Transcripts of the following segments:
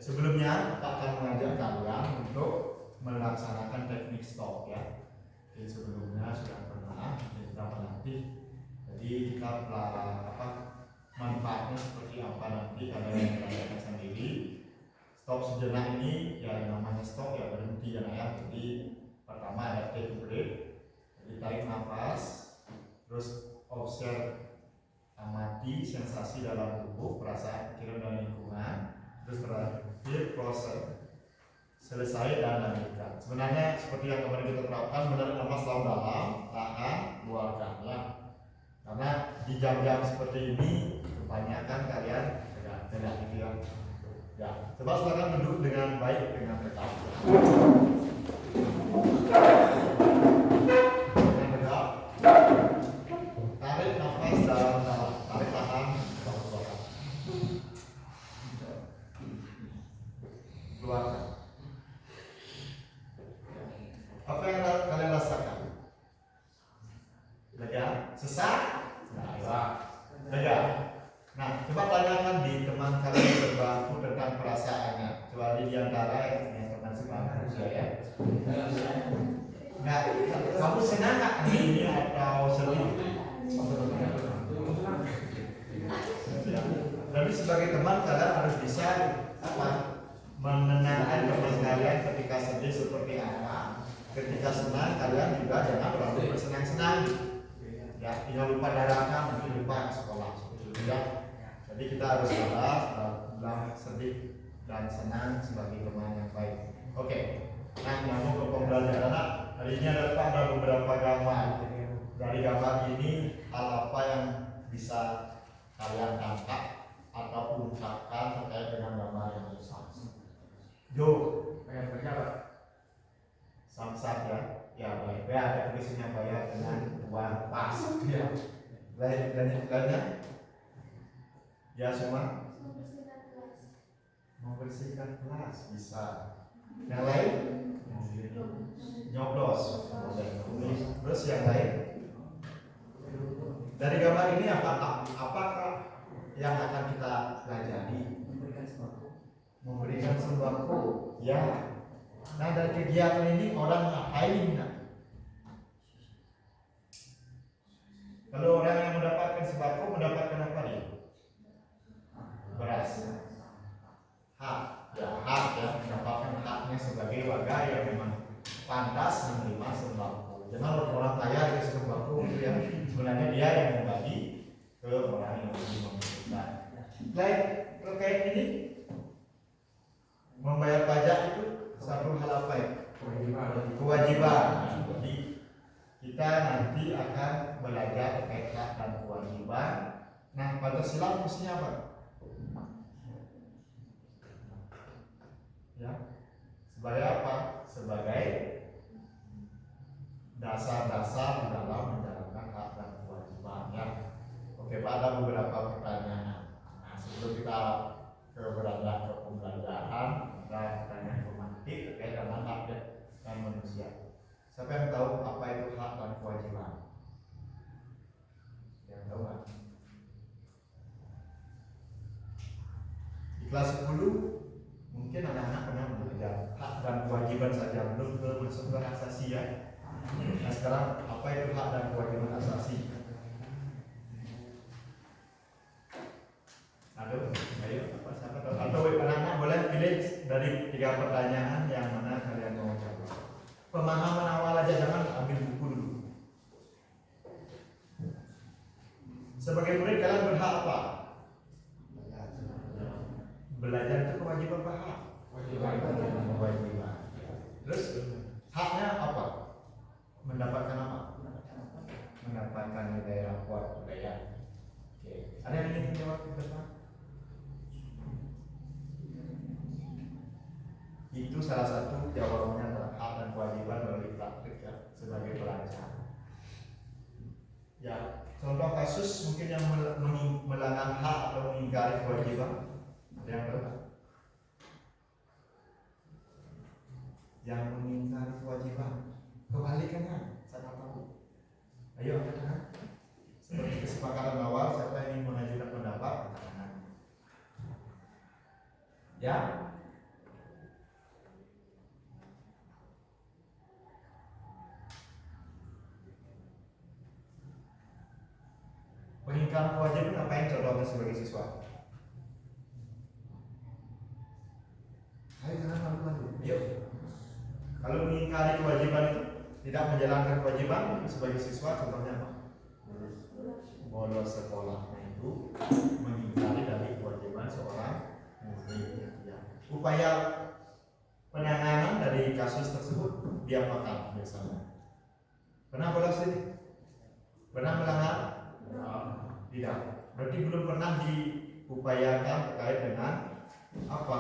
Sebelumnya, Pak akan mengajak kalian untuk melaksanakan teknik stop ya. Jadi sebelumnya sudah pernah kita melatih. Jadi kita manfaatnya seperti apa nanti kalian merasakan sendiri. Stop sejenak ini ya namanya stop ya berhenti ya. Jadi pertama ada take break. Jadi tarik nafas, terus observe, amati sensasi dalam tubuh, perasaan, pikiran dan lingkungan. Terus terakhir proses selesai dan lanjutkan. Sebenarnya seperti yang kemarin kita terapkan, menarik nafas dalam, tahan, keluarkan ya. Karena di jam-jam seperti ini kebanyakan kalian tidak gitu ya. Ya, coba silakan duduk dengan baik dengan tegak. Dengan tegak. Tarik nafas dalam-dalam, tarik tahan, keluarkan. Keluarkan. Apa yang kalian rasakan? Lega? Sesak? Lega? Nah, coba tanyakan di teman kalian berbangku tentang perasaannya. Kecuali di antara yang teman sebangku saya. Nah, kamu senang nggak hari ini atau sedih? Tapi sebagai teman kalian harus bisa menenangkan teman kalian ketika sedih seperti apa. Ketika senang kalian juga jangan terlalu bersenang-senang. Ya, tinggal lupa darahnya, mungkin lupa sekolah seperti itu ya. Jadi kita harus bilang sedih dan senang sebagai teman yang baik. Oke. Nah, nyambung ke pembelajaran Hari ini ada beberapa gambar. Dari gambar ini hal apa yang bisa kalian tangkap atau ungkapkan terkait dengan gambar yang besar? Jo, bayar kerja Pak? Samsat ya? Ya baik. Ya ada tulisnya bayar dengan uang pas. Ya. Lainnya? Ya semua? Membersihkan kelas bisa. Yang lain? Nyoblos. Terus yang lain? Dari gambar ini apakah yang akan kita pelajari? Memberikan sembako. Ya. Nah dari kegiatan ini orang ngapain? Kalau orang yang mendapatkan sembako mendapatkan apa dia? Beras. Hak. Ya hak ya, mendapatkan haknya sebagai warga yang memang pantas menerima sembako. Jangan orang kaya dikasih sembako itu ya, sebenarnya dia yang membagi ke orang yang lebih membutuhkan. Lain terkait ini membayar pajak itu satu hal apa ya? Kewajiban. Jadi kita nanti akan belajar terkait hak dan kewajiban. Nah Pancasila fungsinya apa? Ya, sebagai apa? Sebagai dasar-dasar di dalam menjalankan hak dan kewajiban ya. Oke Pak, ada beberapa pertanyaan. Nah sebelum kita berada ke pembelajaran, ada pertanyaan pemantik terkait dengan hak dan manusia. Siapa yang tahu apa itu hak dan kewajiban? Yang tahu nggak? Di kelas 10 mungkin anak-anak pernah belajar hak dan kewajiban saja, belum masuk ke asasi ya. Nah sekarang apa itu hak dan kewajiban asasi? Aduh, ayo siapa tahu? Atau anak-anak boleh pilih dari 3 pertanyaan yang mana kalian mau jawab. Pemahaman awal aja, jangan ambil buku dulu. Sebagai murid kalian berhak apa? Belajar itu kewajiban apa hak? Kewajiban. Terus haknya apa? Mendapatkan apa? Mendapatkan nilai rapor budaya. Oke. Ada yang ingin menjawab ke depan? Itu salah satu jawabannya adalah hak dan kewajiban melalui praktik ya, sebagai pelajar. Ya, contoh kasus mungkin yang melanggar hak atau mengingkari kewajiban. Ada yang tahu? Yang mengingkari kewajiban, kebalikannya saya tahu. Ayo angkat tangan. Seperti kesepakatan awal, siapa yang ingin mengajukan pendapat? Angkat tangan. Ya. Pengingkaran kewajiban ngapain contohnya sebagai siswa? Ayo jangan malu-malu. Yuk. Kalau mengingkari kewajiban itu tidak menjalankan kewajiban sebagai siswa, contohnya apa? Bolos sekolah. Nah itu mengingkari dari kewajiban seorang murid. Ya. Upaya penanganan dari kasus tersebut diapakan biasanya? Pernah bolos ini? Pernah melanggar? Tidak. Berarti belum pernah diupayakan terkait dengan apa?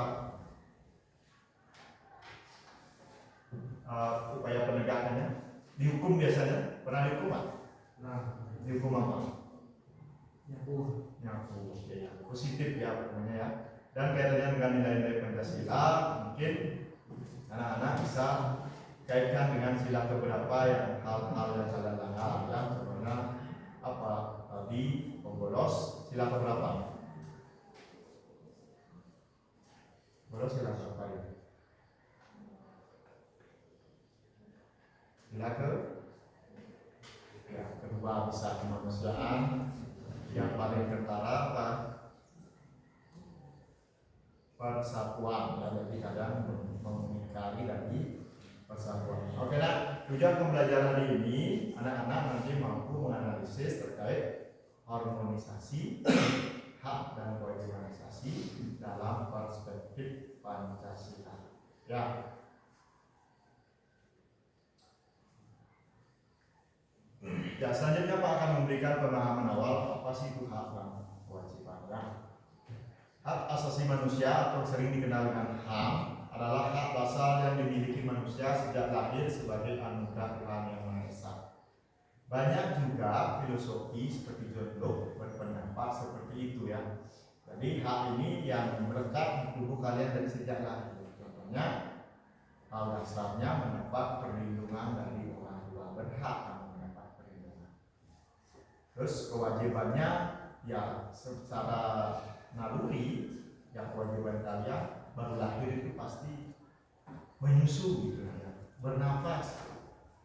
Upaya penegakannya. Dihukum biasanya. Pernah dihukum Pak? Nah, dihukum apa? Nyapu. Oke, positif ya namanya ya. Dan kaitannya dengan nilai-nilai Pancasila, mungkin anak-anak bisa kaitkan dengan sila keberapa yang hal-hal yang salah langgar ya. Sebenarnya apa tadi pembolos sila keberapa? Bolos sila keberapa ya? Sila kedua bisa kemanusiaan. Yang paling kentara apa? Persatuan ya, jadi kadang mengingkari dari persatuan. Oke nak, tujuan pembelajaran hari ini anak-anak nanti mampu menganalisis terkait harmonisasi hak dan kewajiban asasi dalam perspektif Pancasila. Ya. Ya, selanjutnya Pak akan memberikan pemahaman awal apa sih itu hak dan kewajiban. Ya. Hak asasi manusia atau sering dikenal dengan HAM adalah hak dasar yang dimiliki manusia sejak lahir sebagai anugerah Tuhan Yang Maha Esa. Banyak juga filosofi seperti John Locke berpendapat seperti itu ya. Jadi hak ini yang melekat di tubuh kalian dari sejak lahir. Contohnya, hal dasarnya mendapat perlindungan dari orang tua, berhak mendapat perlindungan. Terus kewajibannya ya secara naluri, yang kewajiban kalian baru lahir itu pasti menyusu gitu ya, bernafas.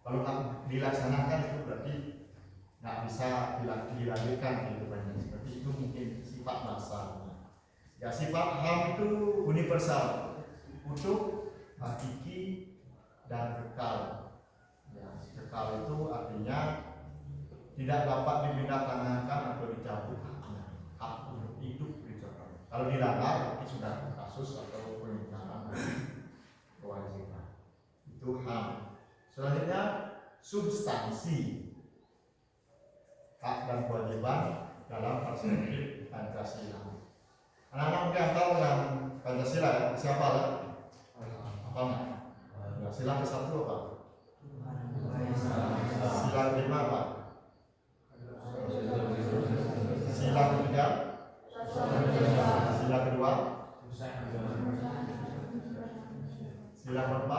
Kalau nggak dilaksanakan itu berarti nggak bisa dilahirkan kehidupannya. Seperti itu mungkin sifat dasarnya. Ya, sifat HAM itu universal, utuh, hakiki, dan kekal. Ya, kekal itu artinya tidak dapat dipindahkankan atau dicabut haknya. Hak untuk hidup dicontoh. Kalau dilanggar itu sudah kasus atau pelanggaran kewajiban. Itu HAM. Selanjutnya substansi hak dan kewajiban dalam perspektif Pancasila. Anak-anak mungkin tahu dengan Pancasila ya? Siapa lah? Apa enggak? Ya, sila ke-1 apa? Sila ke-5 apa? Sila ke-3? Sila ke-2? Sila ke-4?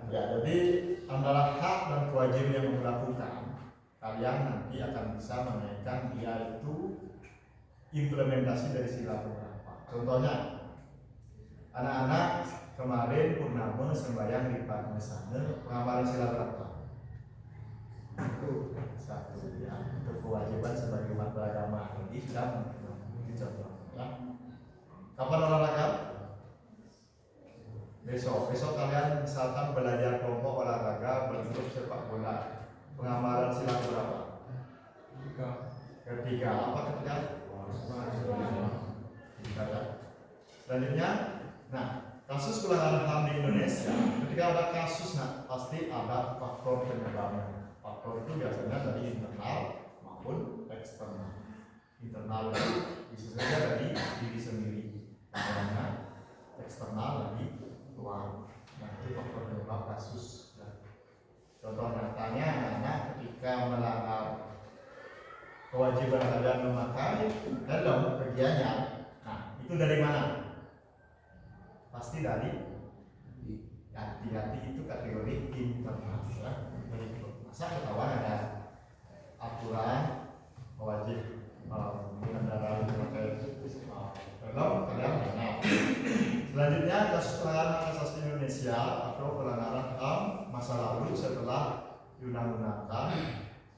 Ya, jadi antara hak dan kewajiban yang melakukan, kalian nanti akan bisa menaikkan dia itu implementasi dari sila beberapa. Contohnya, anak-anak kemarin purnama sembahyang di Padmasana, pengamalan sila berapa? Itu satu ya, untuk kewajiban sebagai umat beragama. Jadi sudah dicontoh ya. Kapan olahraga? Besok kalian misalkan belajar kelompok olahraga berbentuk sepak bola. Pengamalan sila berapa? Ketiga. Apa ketiga? Ya. Selanjutnya, nah kasus pelanggaran HAM di Indonesia, ketika ada kasus, nah pasti ada faktor penyebabnya. Faktor itu biasanya dari internal maupun eksternal. Internal itu bisa saja dari diri sendiri, karena eksternal dari luar. Nah itu faktor penyebab kasus. Contoh nyatanya anak-anak ketika melanggar kewajiban kalian memakai helm bagiannya, nah itu dari mana? Pasti dari hati-hati itu kategori internal ya. Masa ketahuan ada aturan wajib mengendarai memakai helm kalian benar. Selanjutnya kasus pelanggaran hak asasi Indonesia atau pelanggaran HAM masa lalu setelah diundang-undangkan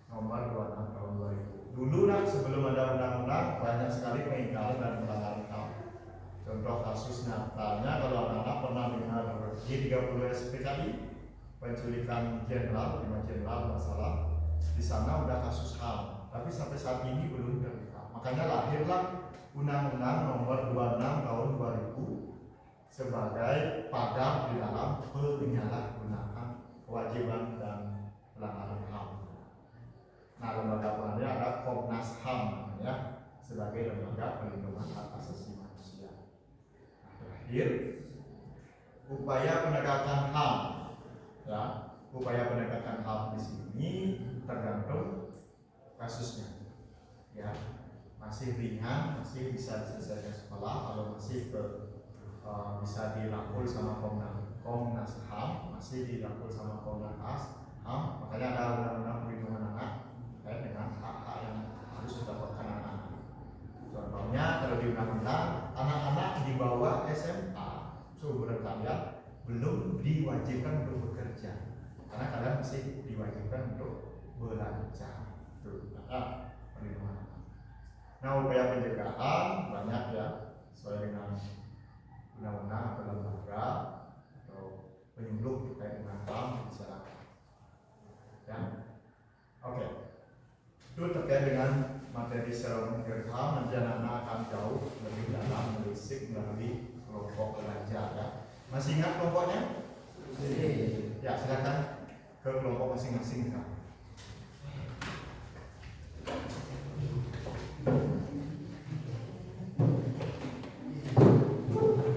nomor 26 tahun 2000. Dulu sebelum ada undang-undang banyak sekali pengingkaran dan pelanggaran HAM. Contoh kasus nyatanya kalau anak-anak pernah dengar G30 SPKI, penculikan jenderal, 5 jenderal masalah di sana udah kasus HAM, tapi sampai saat ini belum terungkap. Makanya lahirlah Undang-Undang nomor 26 tahun 2000 sebagai pagar di dalam penyalahgunaan kewajiban dan pelanggaran HAM. Nah, lembaga pengadil ada Komnas HAM ya, sebagai lembaga perlindungan hak asasi manusia. Nah, terakhir, upaya penegakan HAM ya, upaya penegakan HAM di sini tergantung kasusnya ya, masih ringan, masih bisa diselesaikan sekolah, kalau masih bisa dirangkul sama Komnas HAM, masih dirangkul sama Komnas HAM. Makanya ada undang-undang perlindungan anak terkait dengan hak-hak yang harus didapatkan anak-anak. Contohnya kalau di undang-undang anak-anak di bawah SMA seumuran kalian belum diwajibkan untuk bekerja, karena kalian masih diwajibkan untuk belajar. Itu perlindungan anak. Nah, upaya pencegahan banyak ya, sesuai dengan undang-undang atau lembaga atau penyuluh terkait dengan HAM di masyarakat. Ya, oke. Itu terkait dengan materi serum HAM. Nanti anak-anak akan jauh lebih dalam melisik melalui kelompok belajar. Ya. Masih ingat kelompoknya? Ya, silakan ke kelompok masing-masing Kak.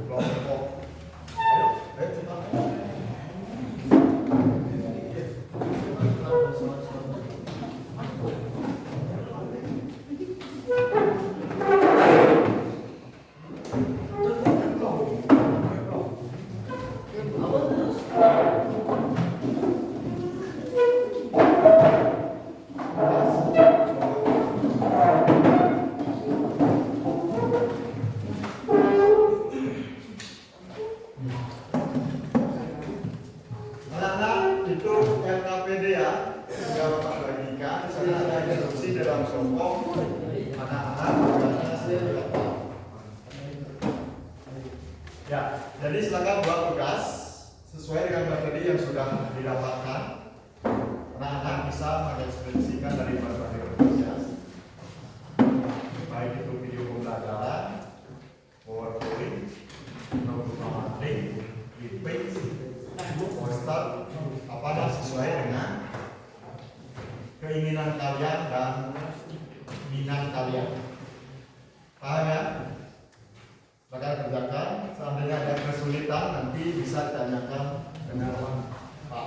Kelompok. Ayo cepat. Anak-anak itu LKPD ya, sudah Bapak bagikan. Di sana ada instruksi dalam kelompok anak-anak tugasnya sendiri. Ya, jadi silakan buat tugas sesuai dengan materi yang sudah didapatkan. Anak-anak bisa mengekspresikan dari berbagai tugas, baik itu video pembelajaran, PowerPoint, notebook materi, e-page, poster, apa yang sesuai dengan keinginan kalian dan minat kalian. Paham ya? Maka kerjakan. Seandainya ada kesulitan nanti bisa ditanyakan dengan Pak.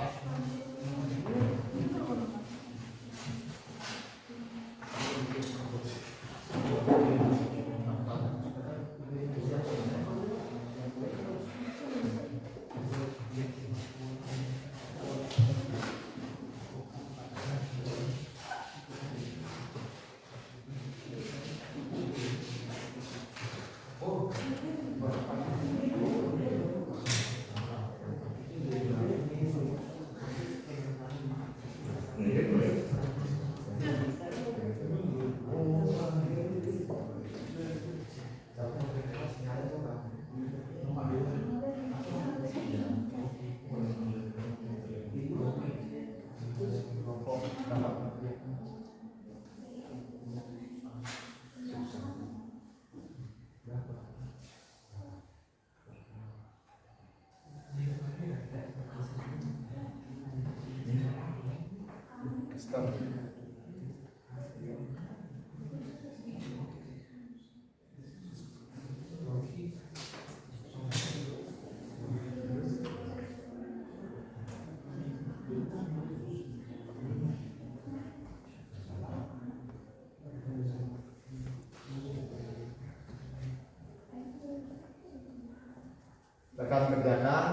Rekan kerjakan.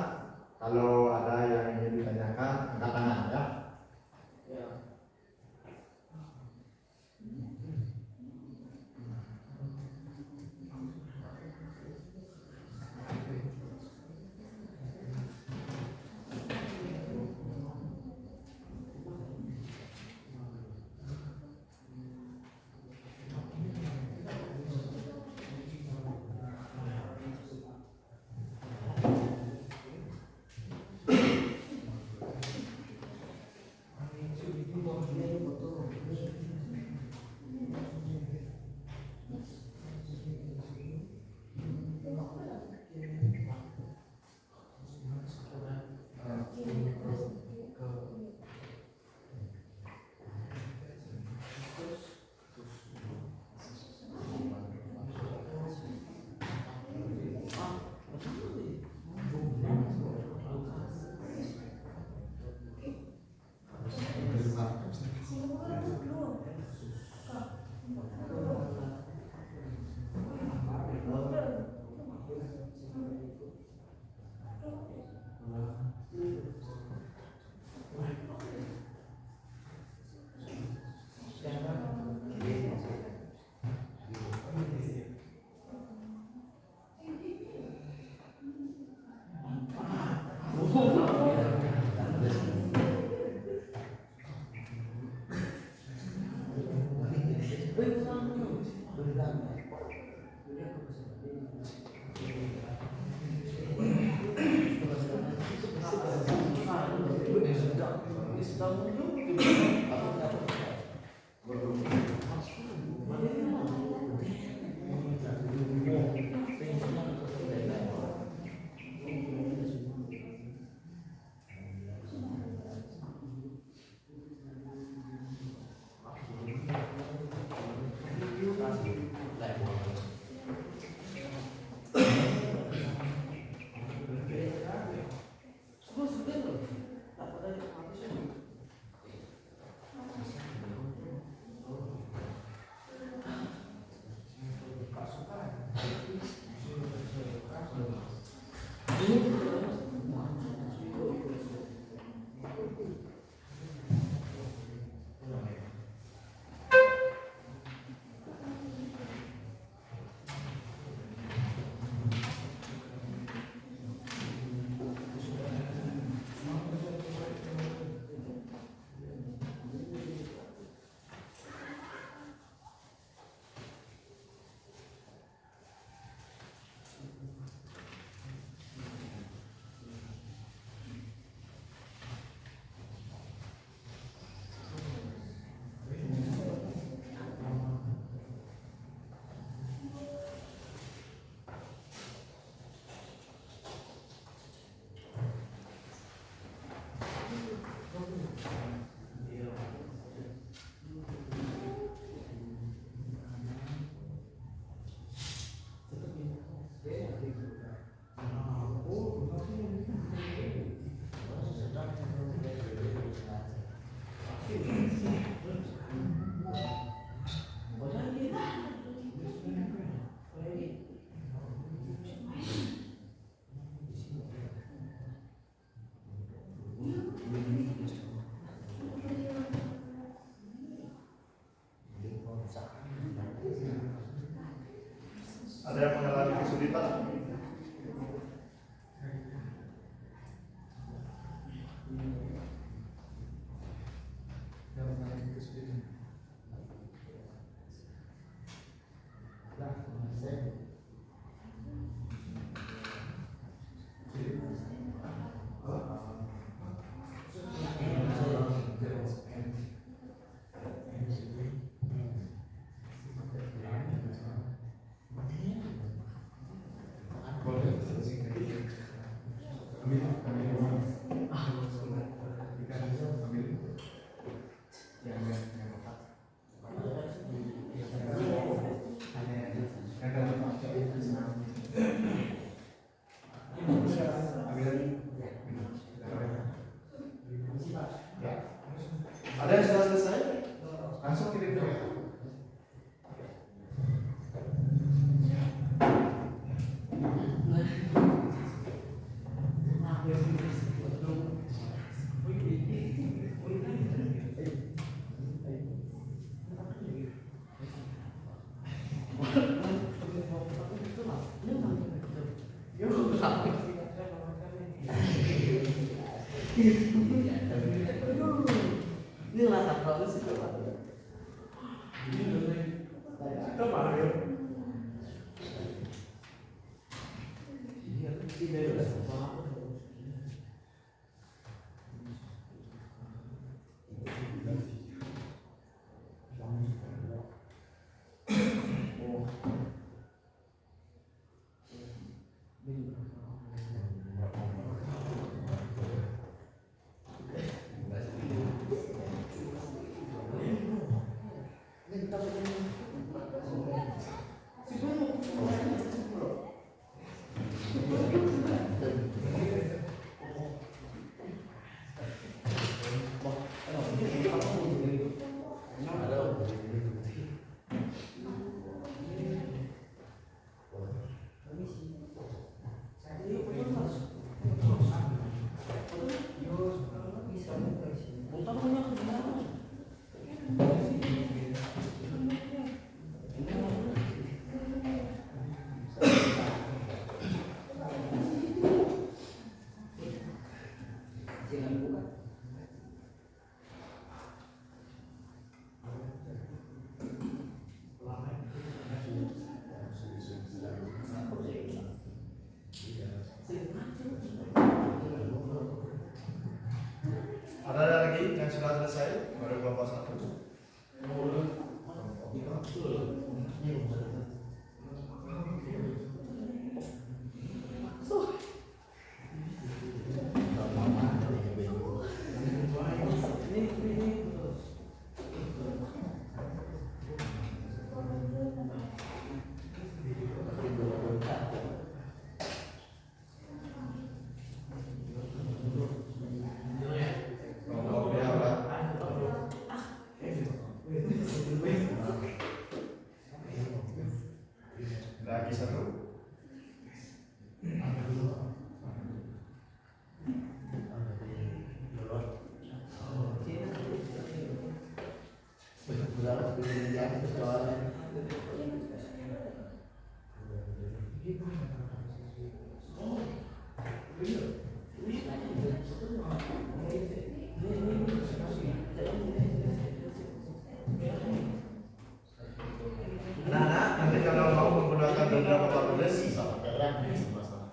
Kalau ada yang ingin ditanyakan, angkat tangan ya. Ada yang sudah selesai? Langsung kirim ke Ini rasa proses itu Pak. Kita mana ya? Ada lagi yang sudah selesai baru kelompok 1. Lagi 1. Nah, nanti kalau mau menggunakan beberapa tulis bisa pakai rem di sebelah sana.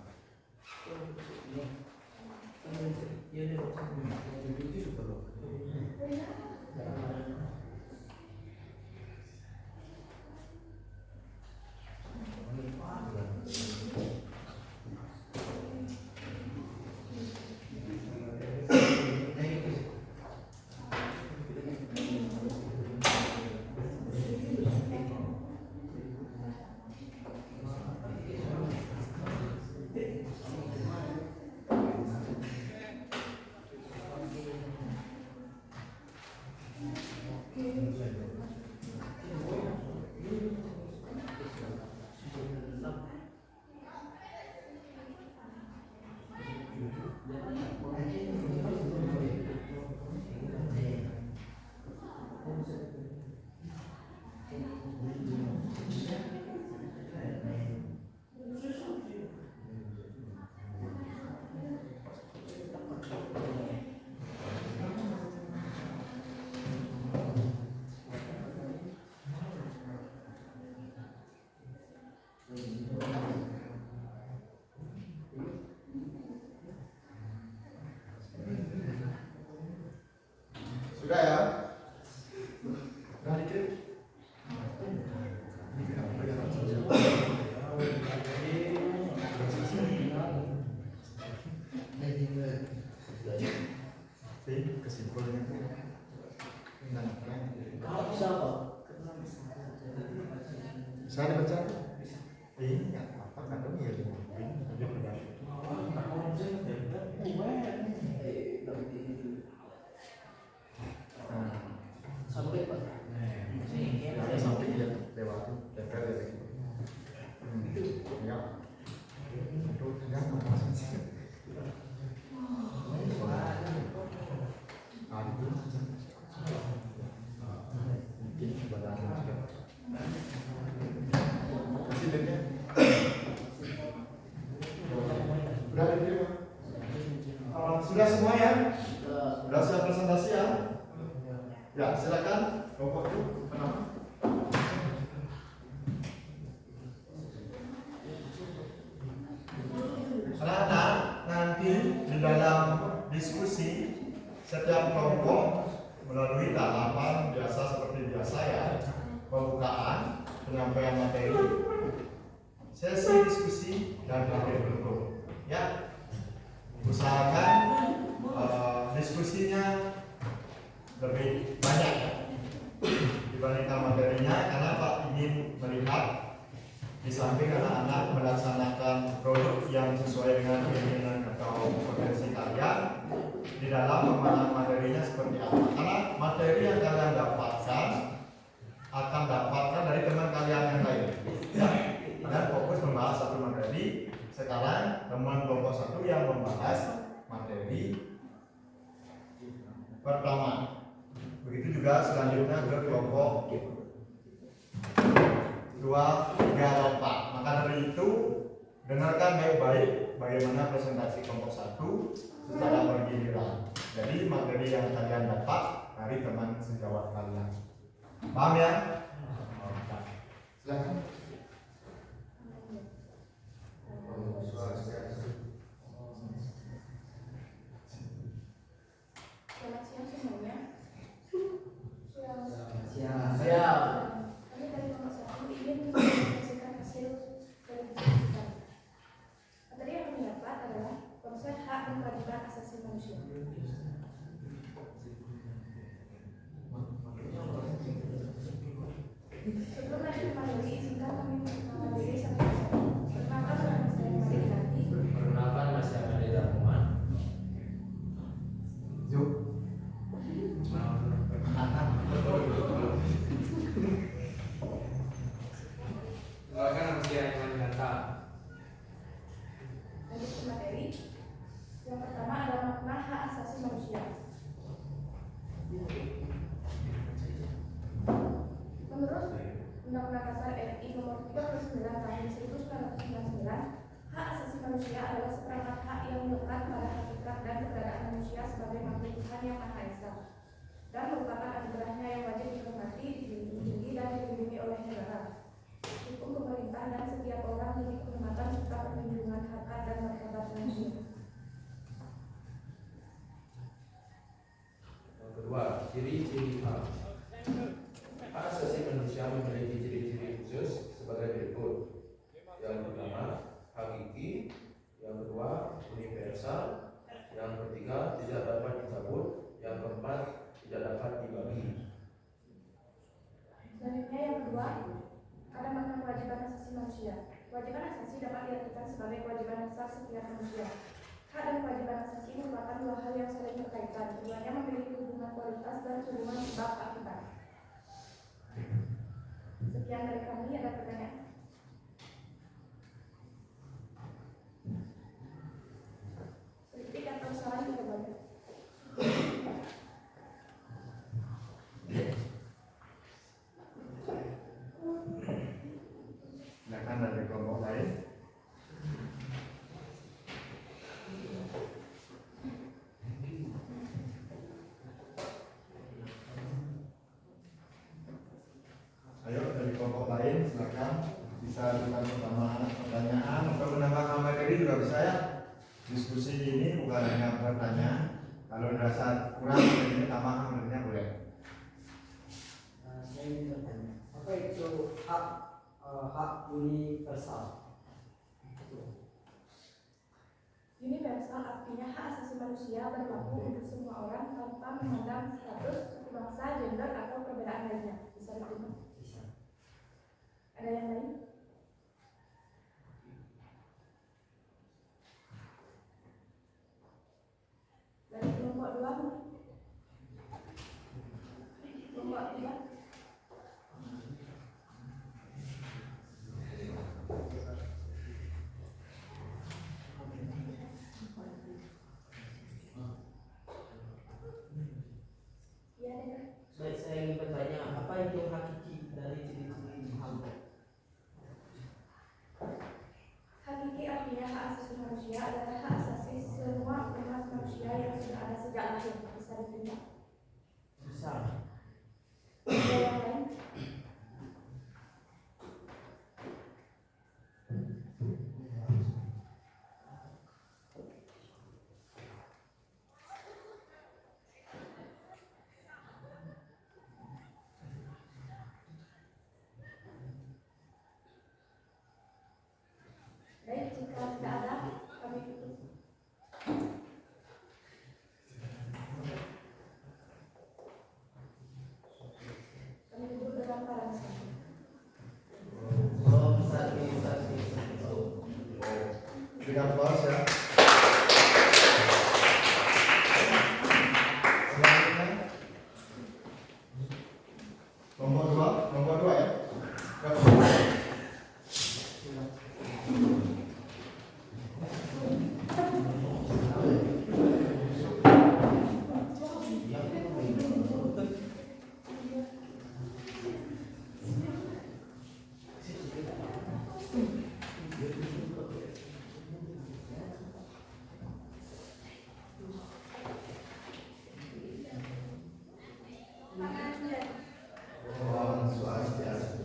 Kesimpulannya itu Kalau bisa apa? bisa dibaca? Nggak apa-apa, kadang ya Sampai Pak. sampai dia lewat tempel ya. Ya. Itu kan sudah semua ya? Sudah siap presentasi ya? Ya, silakan. Kelompok itu pertama. Anak-anak, nanti di dalam diskusi setiap kelompok melalui tahapan biasa seperti biasa ya, pembukaan, penyampaian materi, sesi diskusi dan terakhir penutup. Ya, usahakan diskusinya lebih banyak dibandingkan materinya, karena Pak ingin melihat di samping anak-anak melaksanakan produk yang sesuai dengan keinginan atau potensi kalian, di dalam pemahaman materinya seperti apa. Karena materi yang kalian dapatkan akan dapatkan dari teman kalian yang lain. Ya, kalian fokus membahas satu materi. Sekarang teman kelompok satu yang membahas materi pertama. Begitu juga selanjutnya ke kelompok 2, 3, 4. Maka dari itu dengarkan baik-baik bagaimana presentasi kelompok 1 secara bergiliran. Jadi materi yang kalian dapat dari teman sejawat kalian. Paham ya? Silakan. Selamat siang semuanya. Siap. Kami dari kelompok 1 ingin mempresentasikan hasil dari kita. Materi yang kami dapat adalah konsep hak dan kewajiban asasi manusia. Sebelum lanjut ke materi, izinkan kami mengenalkan diri sampai di sini. Perkenalkan, nama saya Mari Nanti. Perkenalkan, Mas Yamani Darmawan. Yuk. Perkenalkan, nama saya Iman Ganta. Lanjut ke materi. Yang pertama adalah makna hak asasi manusia. Menurut Undang-Undang Dasar RI Nomor 39 Tahun 1999, hak asasi manusia adalah seperangkat hak yang melekat pada hakikat dan keberadaan manusia sebagai makhluk Tuhan yang Maha Esa, dan merupakan anugerahnya yang wajib dihormati, dijunjung tinggi dan dilindungi oleh negara, hukum pemerintah dan setiap orang demi kehormatan serta perlindungan harkat dan martabat manusia. Yang kedua, ciri-ciri hak. Hak asasi manusia memiliki ciri-ciri khusus sebagai berikut. Yang pertama, hakiki. Yang kedua, universal. Yang ketiga, tidak dapat dicabut. Yang keempat, tidak dapat dibagi. Selanjutnya yang kedua, ada makna kewajiban asasi manusia. Kewajiban asasi dapat diartikan sebagai kewajiban dasar setiap manusia. Hak dan kewajiban asasi merupakan dua hal yang saling berkaitan. Keduanya memiliki hubungan kualitas dan hubungan sebab akibat. Sekian dari kami, ada pertanyaan? Kritik atau saran tidak boleh. Silakan dari kelompok lain. Ayo dari kelompok lain, silakan bisa dengan pertama pertanyaan atau menambahkan materi juga bisa ya. Diskusi ini bukan hanya bertanya. Kalau dirasa kurang materinya, tambahkan materinya boleh. Saya hak universal. Universal artinya hak asasi manusia berlaku untuk semua orang tanpa memandang status, suku bangsa, gender, atau perbedaan lainnya. Bisa diterima? Bisa. Ada yang lain? Dari kelompok 2, kelompok 3. Ya, dengar. Baik, saya ingin bertanya, apa itu hakiki dari ciri-ciri HAM? Hakiki artinya hak asasi manusia adalah hak asasi semua umat manusia yang sudah ada sejak lahir. Bisa diterima? Bisa. Ada yang lain? Baik, jika tidak ada, kami tutup. Kami duduk dalam barisan. Oh, bisa. Berikan aplaus ya. Selanjutnya nomor dua ya. Om Swastiastu.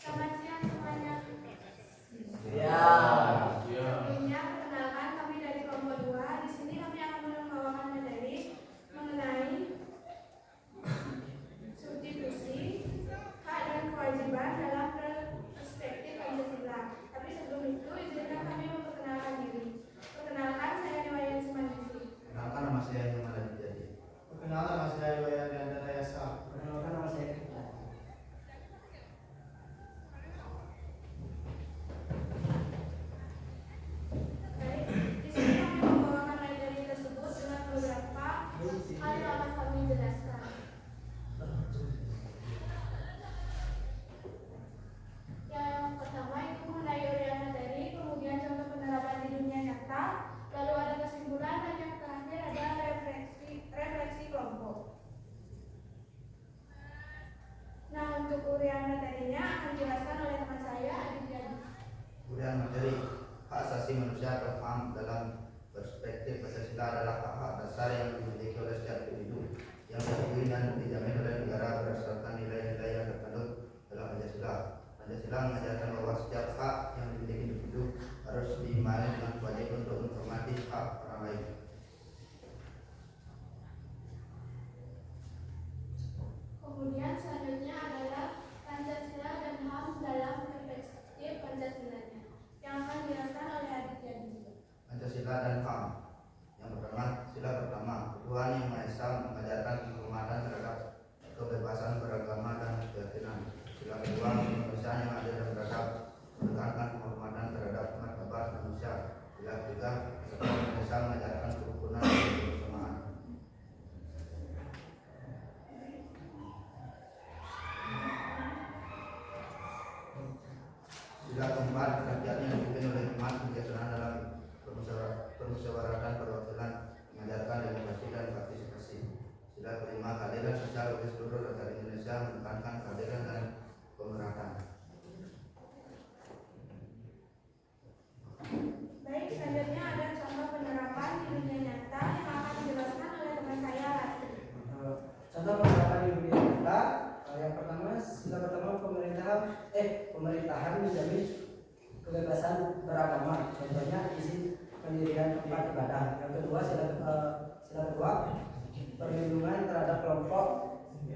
Selamat siang semuanya. Ya. Sebelumnya, perkenalkan kami dari kelompok 2. Di sini kami akan membawakan materi mengenai substitusi, hak dan kewajiban dalam perspektif Pancasila. Tapi sebelum itu, izinkan kami memperkenalkan diri. Perkenalkan, saya Niwayan Simanisi. Perkenalkan, nama saya Jamal Jadi. Perkenalkan, nama saya Wayan Gandara Yaska. Perkenalkan, nama saya Kika. Baik, di sini kami membawakan materi tersebut dengan beberapa hal yang akan kami jelaskan. Yang pertama itu mengenai uraian materi, kemudian contoh penerapan di dunia nyata, lalu ada kesimpulan, dan yang terakhir ada refleksi kelompok. Nah, untuk uraian materinya akan dijelaskan oleh teman saya, Aditya. Kemudian materi hak asasi manusia atau HAM dalam perspektif Pancasila adalah hak-hak dasar yang dimiliki oleh setiap individu yang diakui dan dijamin oleh negara berdasarkan nilai-nilai yang terkandung dalam Pancasila. Pancasila mengajarkan bahwa setiap hak yang dimiliki individu harus diimani dengan kewajiban untuk menghormati hak orang lain. Kemudian selanjutnya adalah Pancasila dan HAM dalam perspektif Pancasilanya yang akan dijelaskan oleh Aditya. Pancasila dan HAM. Yang pertama, sila pertama rakyat yang dipimpin oleh umat kebijaksanaan dalam permusyawaratan perwakilan, mengajarkan demokrasi dan partisipasi. Sila kelima, keadilan sosial bagi seluruh rakyat Indonesia, menekankan keadilan dan pemerataan. Baik, selanjutnya ada contoh penerapan di dunia nyata yang akan dijelaskan oleh teman saya. Contoh penerapan di dunia nyata, yang pertama, sila pertama pemerintahan menjamin kebebasan beragama. Contohnya izin pendirian tempat ibadah. Yang kedua, sila kedua, perlindungan terhadap kelompok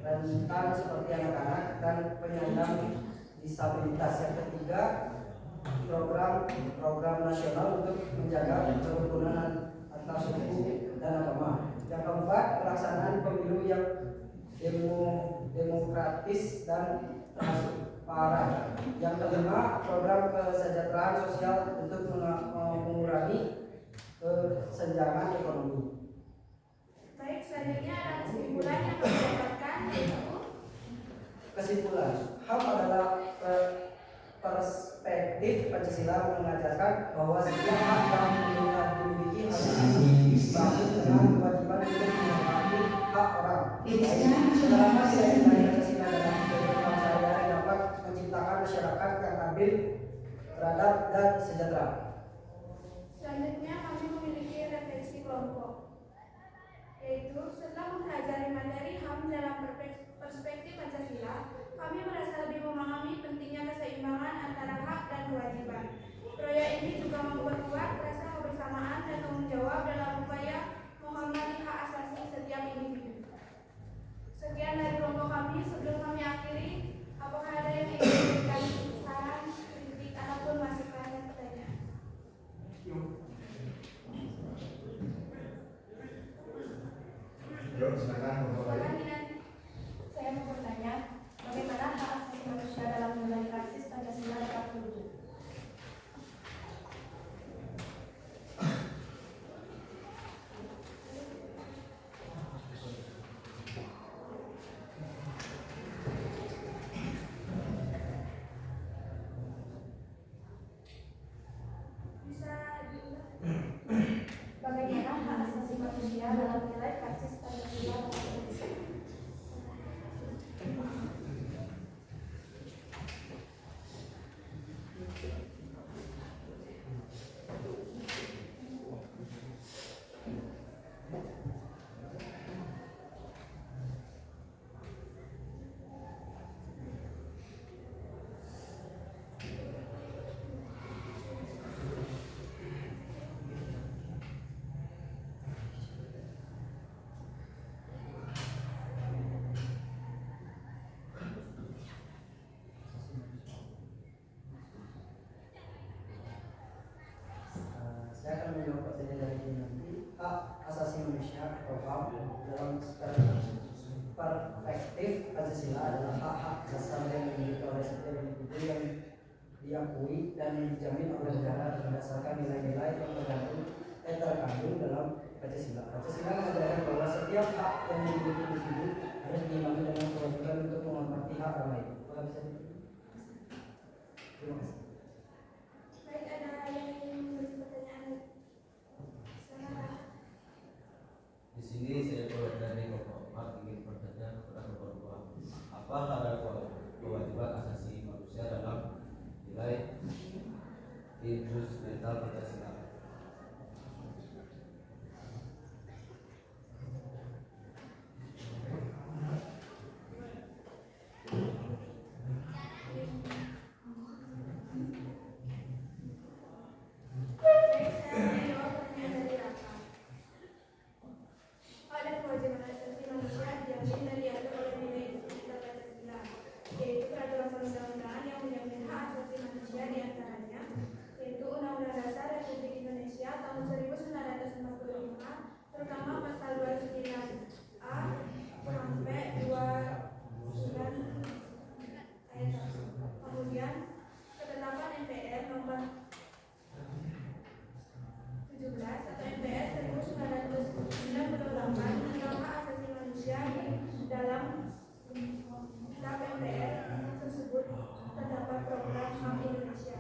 rentan seperti anak-anak dan penyandang disabilitas. Yang ketiga, program nasional untuk menjaga kerukunan antar suku dan agama. Yang keempat, pelaksanaan pemilu yang demokratis dan transparan. Yang kelima, program kesejahteraan sosial untuk mengurangi kesenjangan ekonomi. Baik, selanjutnya ada kesimpulan yang kami dapatkan, yaitu Kesimpulan, HAM adalah perspektif Pancasila mengajarkan bahwa setiap hak yang dimiliki harus dibangun dengan kewajiban untuk menghormati hak orang. Selama nilai-nilai Pancasila dalam kehidupan sehari-hari dapat menciptakan masyarakat yang adil, beradab, dan sejahtera. selanjutnya kami memiliki refleksi kelompok, yaitu setelah mempelajari materi HAM dalam perspektif Pancasila, kami merasa lebih memahami pentingnya keseimbangan antara hak dan kewajiban. Proyek ini juga memperkuat rasa kebersamaan dan tanggung jawab dalam upaya menghormati hak asasi setiap individu. Sekian dari kelompok kami. Sebelum kami akhiri, apakah ada yang ingin memberikan saran, kritik, ataupun masukan dan pertanyaan? Yuk, silakan. Silakan, Inan. Saya mau bertanya, bagaimana hak asasi manusia dalam nilai praksis Pancasila dapat terwujud? Bisa diulang? Bagaimana hak asasi manusia dalam nilai praksis Pancasila dapat terwujud? Saya akan menjawab pertanyaan dari ini nanti. Hak asasi manusia atau HAM dalam perspektif Pancasila adalah hak-hak dasar yang dimiliki oleh setiap individu yang diakui dan dijamin oleh negara berdasarkan nilai-nilai yang terkandung dalam Pancasila. Pancasila mengajarkan bahwa setiap hak yang dimiliki individu harus diimbangi dengan kewajiban untuk menghormati hak orang lain. Terima kasih. Baik, ada yang ingin memberi pertanyaan? Silakan. Di sini saya dari Bapak Ahmad ingin bertanya kepada Bapak Dua, apa ada kewajiban asasi manusia dalam nilai fundamental Pancasila? Baik, saya menjawab pertanyaan dari Raka. Ada kewajiban asasi manusia dijamin dan diatur oleh nilai fundamental Pancasila, yaitu peraturan perundang-undangan yang menjamin hak asasi manusia diantaranya, yaitu Undang-Undang Dasar Republik Indonesia tahun 1945, terutama pasal 29A sampai 29 ayat 1. Kemudian ketetapan MPR nomor 17 atau MPR 1998 tentang hak asasi manusia. Di dalam kitab MPR tersebut terdapat program HAM Indonesia.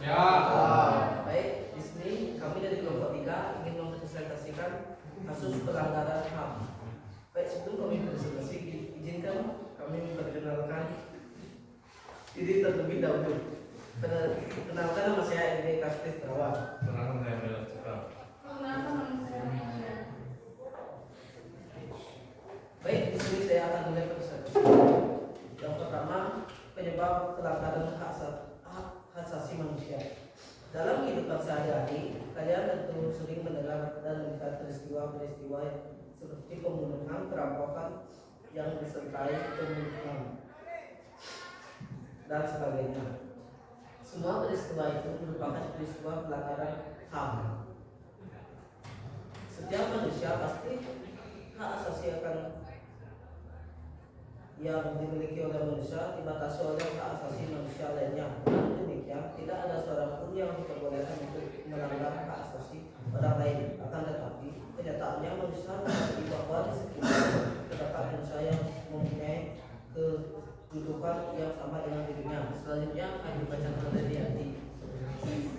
Siap. Baik, di sini kami dari kelompok 3 ingin mempresentasikan kasus pelanggaran HAM. Baik, sebelum kami presentasi, izinkan kami memperkenalkan diri terlebih dahulu. Kenalkan nama saya Edi Kastis Terawan. Kenalkan saya Bella Cekal. Baik, di sini saya akan mulai presentasi. Yang pertama, penyebab pelanggaran hak asasi manusia. Dalam kehidupan sehari-hari, kalian tentu sering mendengar dan melihat peristiwa-peristiwa seperti pembunuhan, perampokan yang disertai pembunuhan dan sebagainya. Semua peristiwa itu merupakan peristiwa pelanggaran HAM. Setiap manusia pasti hak asasi yang dimiliki oleh manusia dibatasi oleh hak asasi manusia lainnya. Dengan demikian, tidak ada seorang pun yang diperbolehkan untuk melanggar hak asasi orang lain. Akan tetapi, kenyataannya manusia mengakui bahwa di sekitar terdapat manusia yang mempunyai kedudukan yang sama dengan dirinya. Selanjutnya akan dibacakan oleh Dianti.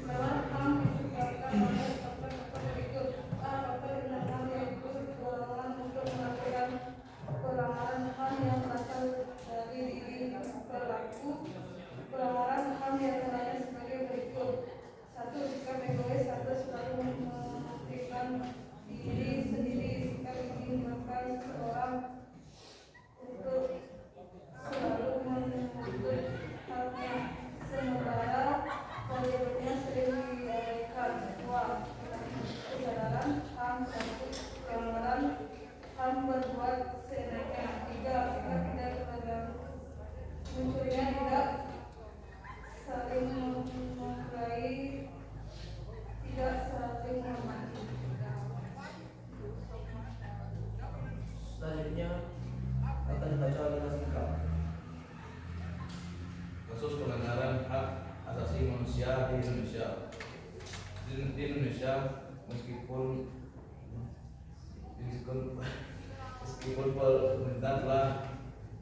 Melawan HAM disebabkan oleh faktor-faktor berikut. Faktor internal yaitu dorongan untuk melakukan pelanggaran HAM yang berasal dari diri pelaku. Pelanggaran HAM yang lainnya sebagai berikut. 1. Sikap egois atau selalu mementingkan diri sendiri. Sikap ini menyebabkan seseorang untuk selalu menuntut haknya, sementara berikutnya sering diabaikan. 2. Kesadaran HAM. 1. Pelanggaran HAM berbuat seenaknya. 3. Sikap tidak terhadap munculnya tidak saling menghargai, tidak saling menghormati. Selanjutnya akan dibaca oleh Mas Ika. Kasus pelanggaran hak asasi manusia di Indonesia. Di Indonesia, meskipun pemerintah telah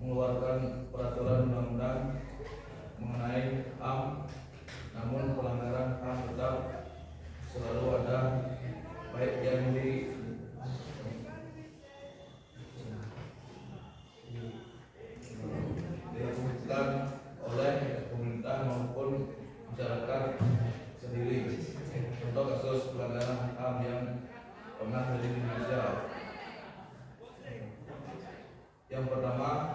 mengeluarkan peraturan undang-undang mengenai HAM, namun pelanggaran HAM tetap selalu ada, baik yang dilakukan oleh pemerintah maupun masyarakat sendiri. Contoh kasus pelanggaran HAM yang pernah terjadi di Indonesia. Yang pertama,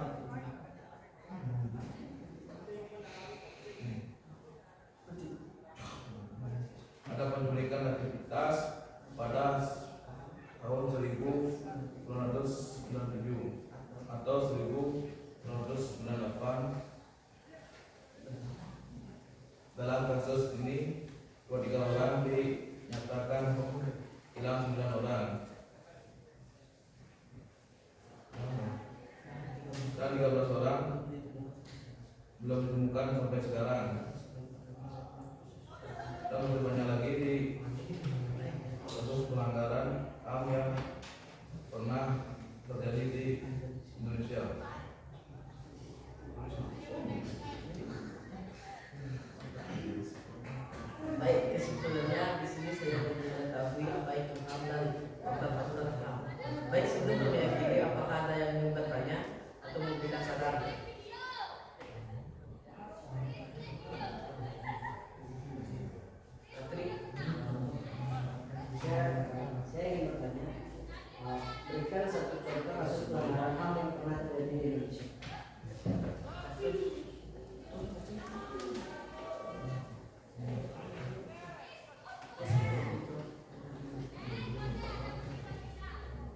ada penculikan aktivitas pada tahun 1997 atau 1998. Dalam kasus ini 23 orang dinyatakan hilang, 9 orang, dan 13 orang belum ditemukan sampai sekarang. Dan lebih banyak lagi di kasus pelanggaran HAM yang pernah terjadi di Indonesia. Baik, kesimpulannya di sini saya mengetahui apa itu HAM dan aturan HAM. Baik, sebelum kami akhiri, apakah ada yang ingin bertanya atau memberikan saran? Patri, saya ingin bertanya. Berikan satu contoh kasus pelanggaran HAM yang pernah terjadi di Indonesia.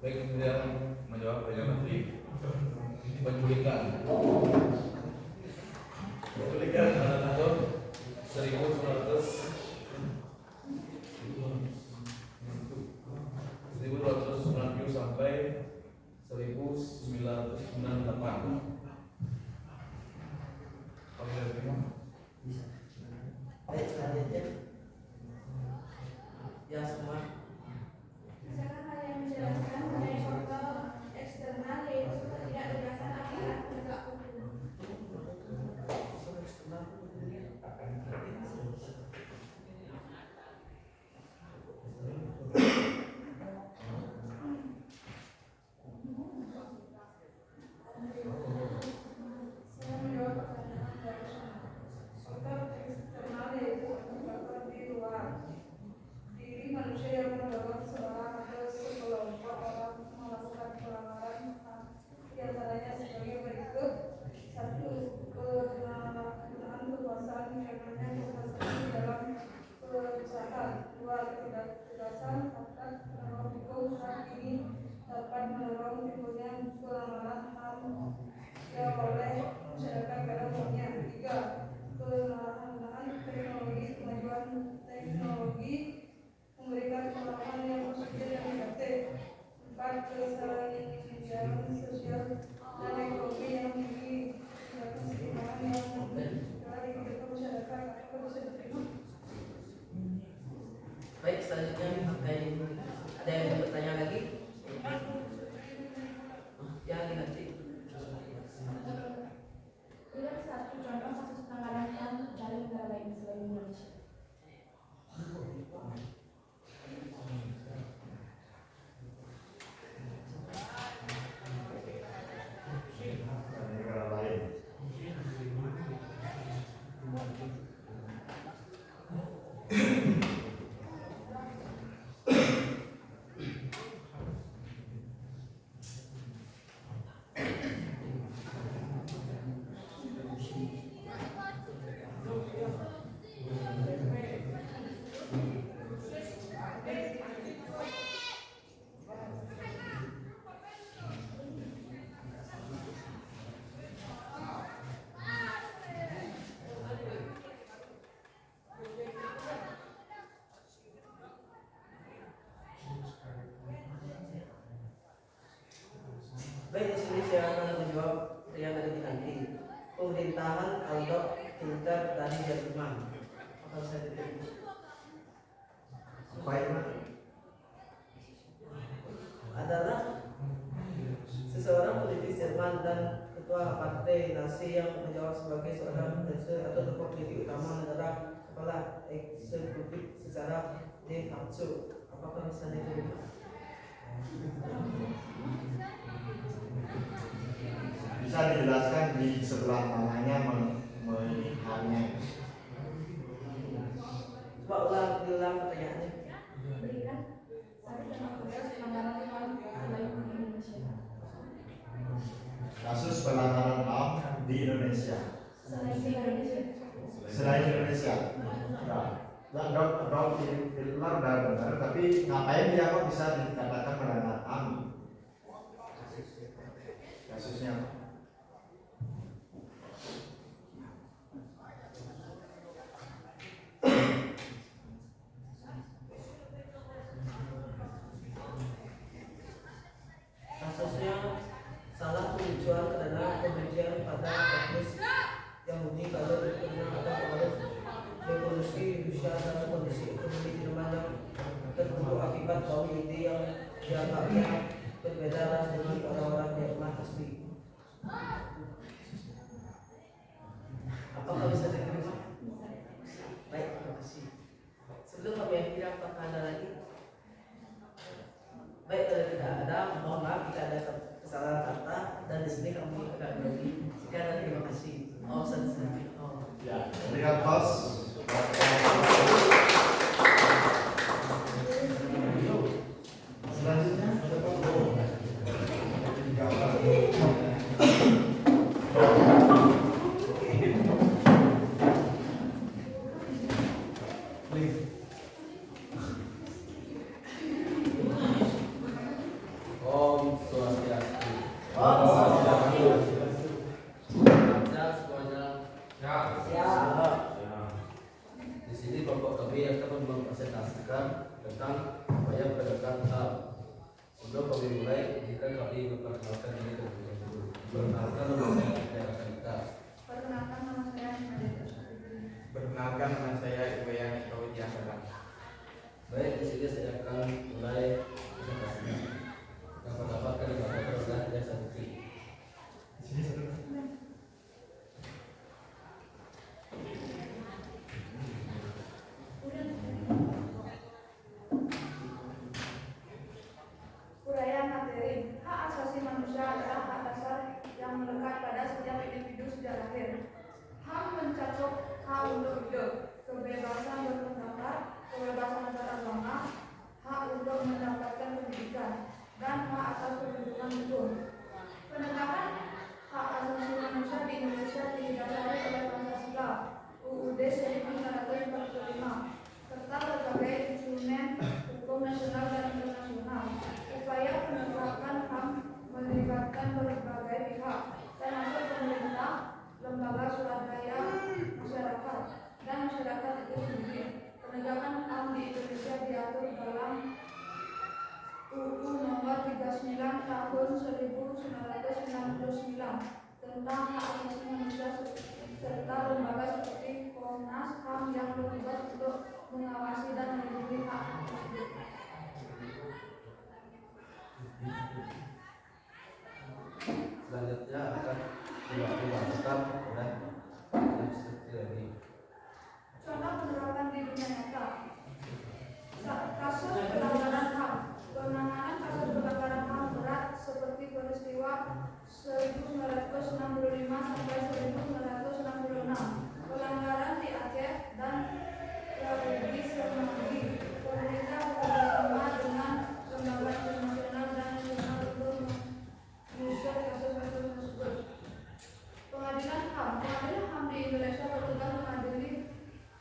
Baik, kemudian menjawab pertanyaan tadi. Penculikan pada tahun 1990 sampai 1998. Baik, selanjutnya. Ya, semua. Misalkan hal yang menjelaskan mengenai faktor eksternal yaitu ketidakbebasan aparat penegak hukum. kewirausahaan. 2. Ketidaktegasan akan penegak hukum saat ini dapat mendorong timbulnya pelanggaran HAM yang oleh masyarakat pada umumnya. 3. Kemahalan teknologi, kemajuan teknologi memberikan pengalaman yang positif dan negatif. 4. Kesenjangan sosial dan ekonomi yang tinggi, tindakan ketimpangan yang telah dikedepan masyarakat atau bisa diterima. Baik, selanjutnya ada yang bertanya lagi? Ya, nanti. Berikan satu contoh kasus pelanggaran HAM dari negara lain selain Indonesia. Dari negara lain. Baik, di sini saya akan menjawab yang ada di nanti. Pemerintahan Aldok Pintar dari Jerman. Akan saya diterima. Apa itu? Adalah seseorang politisi Jerman dan ketua partai Nazi yang menjawab sebagai seorang kansler atau tokoh politik utama negara kepala eksekutif secara de facto. Apakah bisa diterima? Bisa dijelaskan di sebelah mananya melihatnya. Coba ulang pertanyaannya. Berikan satu contoh kasus pelanggaran HAM selain Indonesia. Kasus pelanggaran HAM di Indonesia. Selain Indonesia. Selain Indonesia. Ya, dok Hitler udah benar, tapi ngapain dia kok bisa dikatakan pelanggaran HAM? Kasusnya apa? Kasusnya salah tujuan karena kebencian pada etnis Yahudi kalau diterima ada pengaruh revolusi Rusia dalam kondisi ekonomi Jerman yang terbentuk akibat kaum Yahudi yang dianggapnya berbeda ras dengan orang-orang Jerman asli. Apakah bisa diterima? Baik, terima kasih. Sebelum kami akhiri, apakah ada lagi? Baik, kalau tidak ada, mohon maaf jika ada kesalahan kata dan di sini kami agak beri. Sekarang terima kasih. Oh, sedikit. Oh. Ya, berikan tos. Selanjutnya, Om Swastiastu. Sehat semuanya. Di sini kelompok kami akan mempresentasikan tentang upaya penegakan HAM. Sebelum kami mulai, jika kami memperkenalkan diri terlebih dahulu. Perkenalkan nama saya Ida Kanita. Perkenalkan nama saya Nadia. Perkenalkan, nama saya Ibu Yani Kawidiasada. Baik, di sini saya akan mulai presentasinya. Yang pertama kali dibacakan adalah Desa Bukti. di sini satu. Uraian materi. Hak asasi manusia adalah hak dasar yang melekat pada setiap individu sejak lahir. HAM mencakup hak untuk hidup, kebebasan berpendapat, kebebasan beragama, hak untuk swadaya masyarakat dan masyarakat itu sendiri. Penegakan HAM di Indonesia diatur dalam UU Nomor 39 Tahun 1999 tentang hak asasi manusia serta lembaga seperti Komnas HAM yang bertugas untuk mengawasi dan melindungi hak tersebut. Selanjutnya akan dibacakan oleh yang seperti ini. Contoh penerapan di dunia nyata. Kasus pelanggaran HAM. Penanganan kasus pelanggaran HAM berat seperti peristiwa 1965 sampai 1966, pelanggaran di Aceh dan di Semanggi. Pemerintah bekerjasama dengan lembaga internasional dan nasional untuk mengusut kasus-kasus tersebut. Pengadilan HAM. Pengadilan HAM di Indonesia bertugas mengadili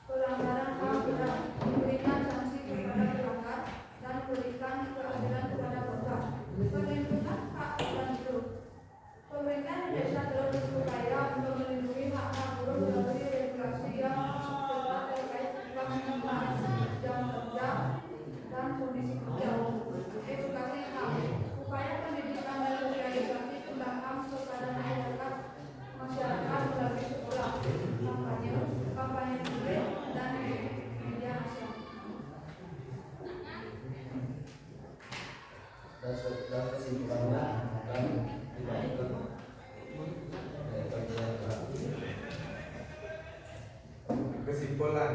pelanggaran HAM berat, memberikan sanksi kepada pelanggar dan memberikan keadilan kepada korban. Perlindungan hak dan buruh. Pemerintah Indonesia terus berupaya untuk melindungi hak-hak buruh melalui regulasi yang ketat terkait pelaksanaan jam kerja dan kondisi kerja. Edukasi HAM. Upaya pendidikan dan sosialisasi tentang HAM kepada masyarakat melalui sekolah, kampanye publik dan media nasional. Dan kesimpulannya akan dibacakan oleh bagian Kesimpulan,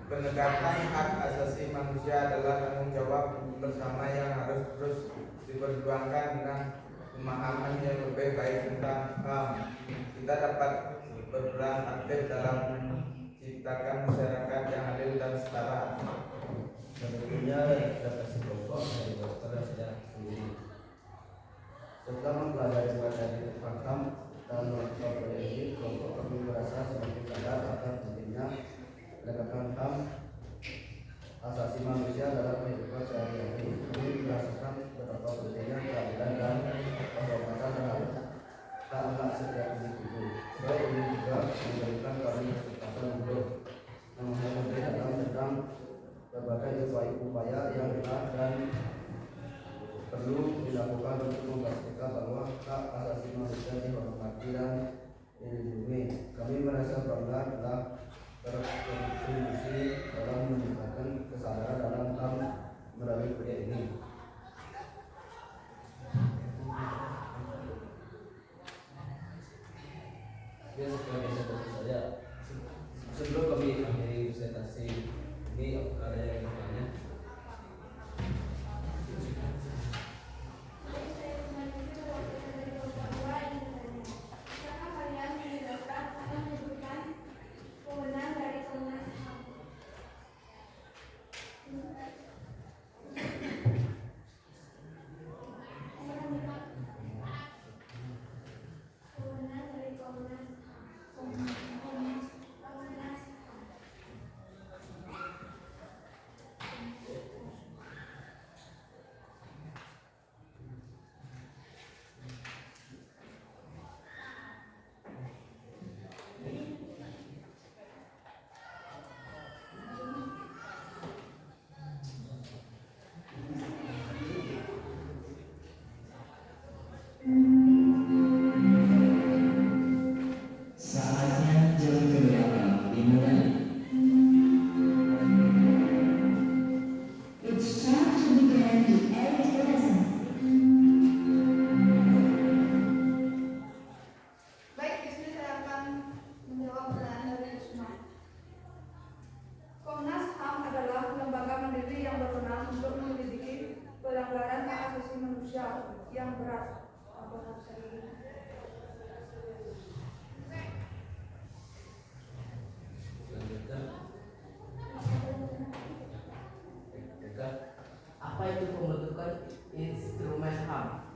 penegakan hak asasi manusia adalah tanggung jawab bersama yang harus terus diperjuangkan dengan pemahaman yang lebih baik tentang HAM. Kita dapat berperan aktif dalam menciptakan masyarakat yang adil dan setara. Berikutnya redaksi kelompok dari dokter dan saya sendiri. Setelah mempelajari materi tentang HAM dan melakukan ini, kelompok kami merasa semakin sadar akan pentingnya penegakan HAM asasi manusia dalam kehidupan sehari-hari. Kami merasakan betapa pentingnya keadilan dan penghormatan terhadap hak-hak setiap individu. Selain ini juga memberikan kami kesempatan untuk memahami dalam tentang berbagai upaya yang benar dan perlu dilakukan untuk memastikan bahwa hak asasi manusia dihormati dan dilindungi. Kami merasa bangga telah berkontribusi dalam meningkatkan kesadaran dalam HAM melalui proyek ini. Oke, sekian presentasi saya. Sebelum kami akhiri presentasi ini, ada yang bertanya? Saatnya jam keberapa dimulai. It's time to begin the 8th lesson. Baik, di sini saya akan menjawab pertanyaan dari Usman. Komnas HAM adalah lembaga mandiri yang berwenang untuk menyelidiki pelanggaran hak asasi manusia yang berat. Apa itu pembentukan instrumen HAM?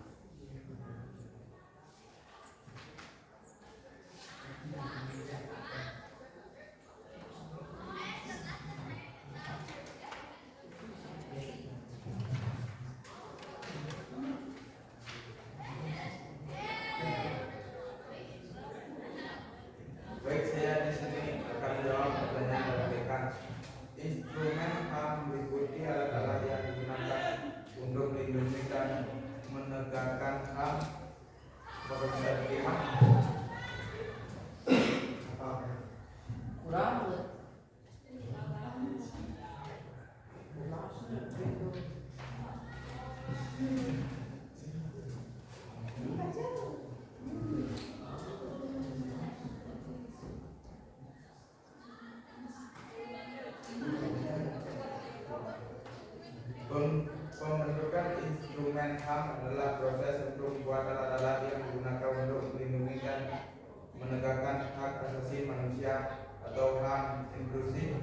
Pembentukan instrumen HAM adalah proses untuk membuat alat-alat yang digunakan untuk melindungi dan menegakkan hak asasi manusia atau HAM inklusif.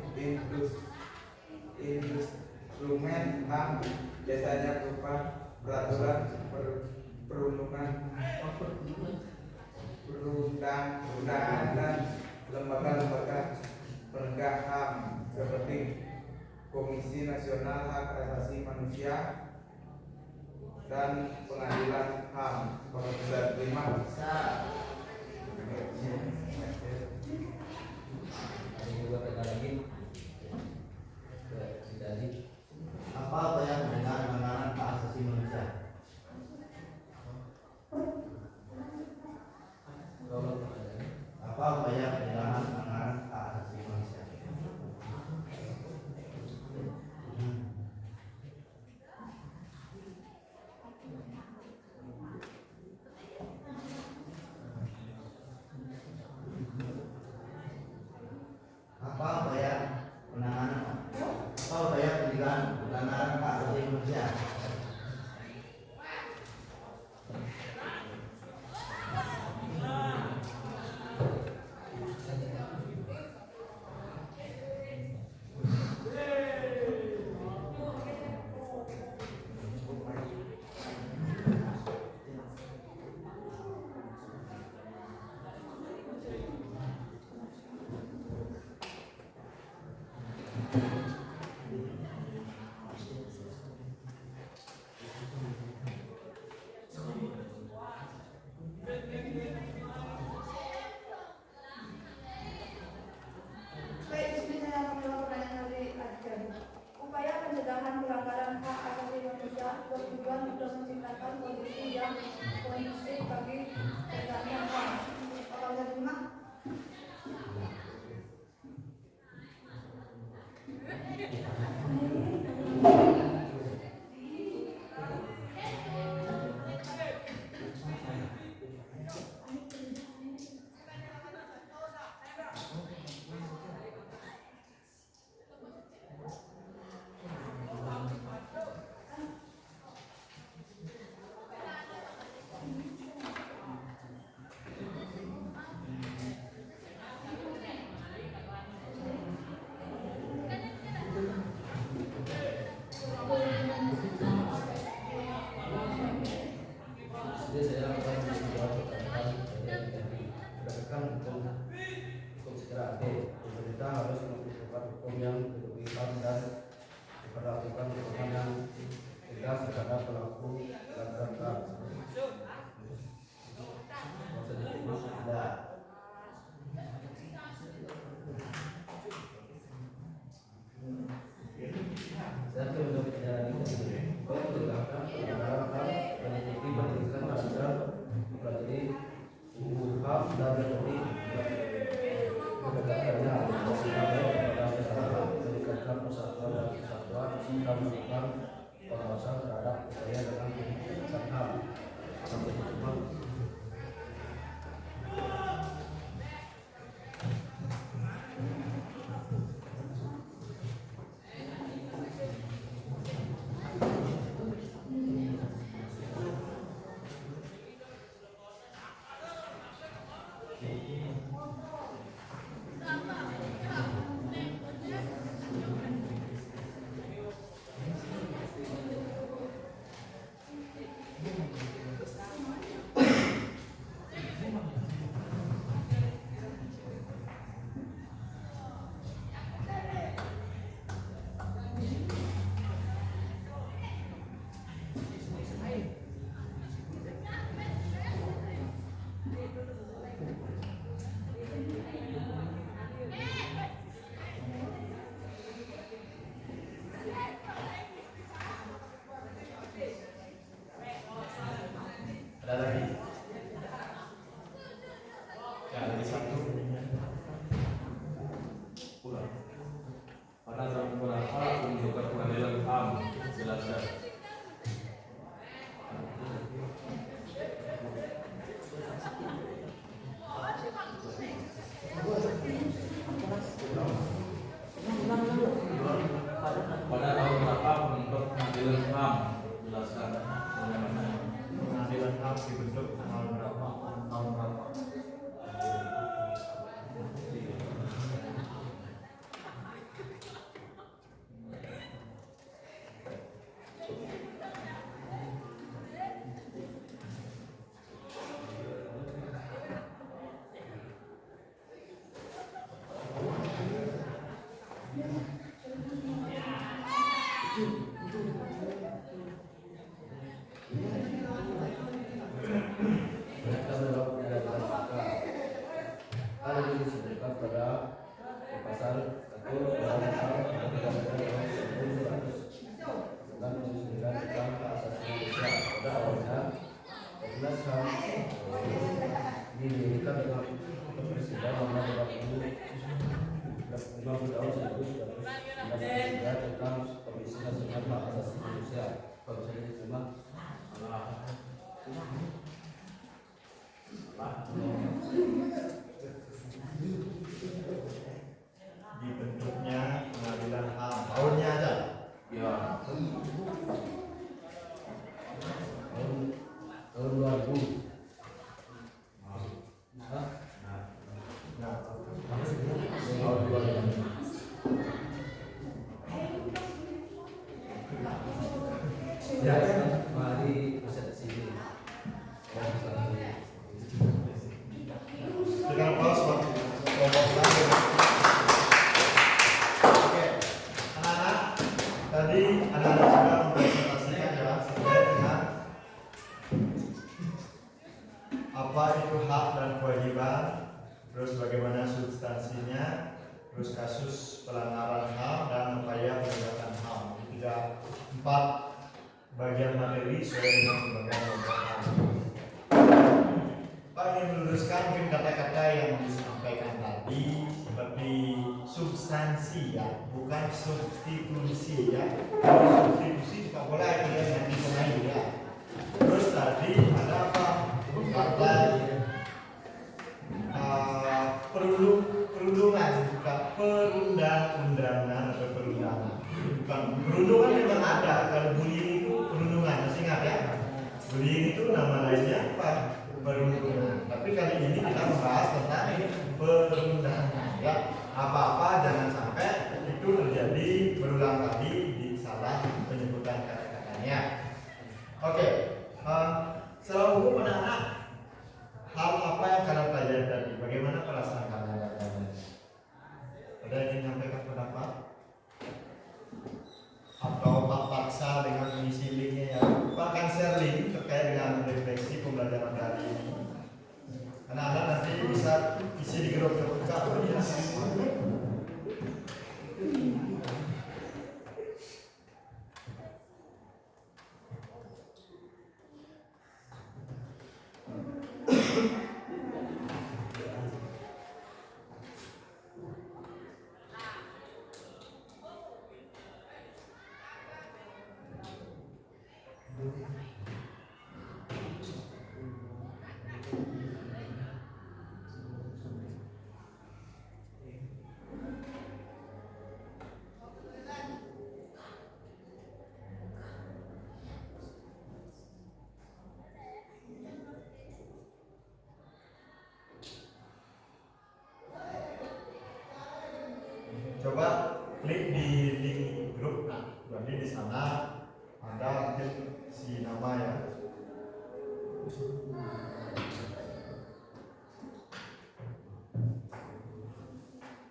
Instrumen HAM biasanya berupa peraturan perundang-undangan dan lembaga-lembaga penegak HAM seperti Komisi Nasional Hak Asasi Manusia dan Pengadilan HAM. Kalau bisa terima bisa. Apa upaya pencegahan pelanggaran hak asasi manusia? Apa upaya pencegahan pelanggaran hak asasi manusia? Apa upaya pencegahan pelanggaran hak asasi manusia? Baik, di sini saya akan menjawab pertanyaan dari Adjan. Upaya pencegahan pelanggaran hak asasi manusia bertujuan untuk menciptakan kondisi yang kondusif bagi tegaknya HAM. Kalau saya terima, Jadi saya akan menjawab pertanyaan dari berdasarkan hukum segera adil. Pemerintah harus memperkuat hukum yang berlebihan dan diperlakukan hukuman yang tegas terhadap pelaku pelanggaran HAM. Ada. Saya akan menjawab pertanyaan ini. Upaya pencegahan pelanggaran HAM meliputi pendidikan agar mempelajari HAM dan menjadi kebenarannya sebagai pada masyarakat meningkatkan persatuan dan kesatuan serta melakukan pengawasan terhadap upaya dengan pendidikan HAM. Sampai jumpa. Ada lagi? Ya, dari satu. Pulang. Pada jam berapa menunjukkan pengadilan HAM? Jelaskan. Pada tahun berapa pengadilan Mereka menolak penyadapan maka ada di disebutkan pada pasal 1 tentang hak asasi manusia. Pada awalnya Komnas HAM didirikan dengan Presiden nomor 50 tahun 1999 tentang Komisi Nasional Hak Asasi Manusia. Kalau bisa diterima, dibentuknya pengadilan HAM. Tahunnya aja. Ya. tahun 2000. Nah, Tahun 2000. Ya, mari bisa di sini. dengan aplaus buat kelompok lain. Oke, anak-anak, tadi anak-anak sudah mempresentasikan ya terkait dengan apa itu hak dan kewajiban, terus bagaimana substansinya, terus kasus pelanggaran HAM dan upaya penegakan HAM. Empat bagian materi sesuai dengan pembagian kelompok HAM. Pak ingin meluruskan mungkin kata-kata yang disampaikan tadi seperti substansi ya, bukan substitusi ya. Substitusi juga boleh kita nanti kembali ya. Terus tadi ada apa? Kata perundungan, bukan perundang-undangan atau perundangan. Bukan perundungan memang ada. Kalau bullying itu perundungan, masih ingat ya? Bullying itu nama lainnya apa? Perundungan. Tapi kali ini kita membahas tentang perundangan ya. Apa-apa jangan sampai itu terjadi berulang kali di salah penyebutan kata-katanya. Oke, secara umum anak-anak, hal apa yang kalian pelajari tadi? Bagaimana perasaan kalian? Ada yang ingin menyampaikan pendapat? Atau Pak paksa dengan mengisi linknya ya? Pak akan share link terkait dengan refleksi pembelajaran hari ini. Anak-anak nanti bisa isi di grup terbuka ya. Coba klik di link grup, nah berarti di sana ada mungkin si nama ya.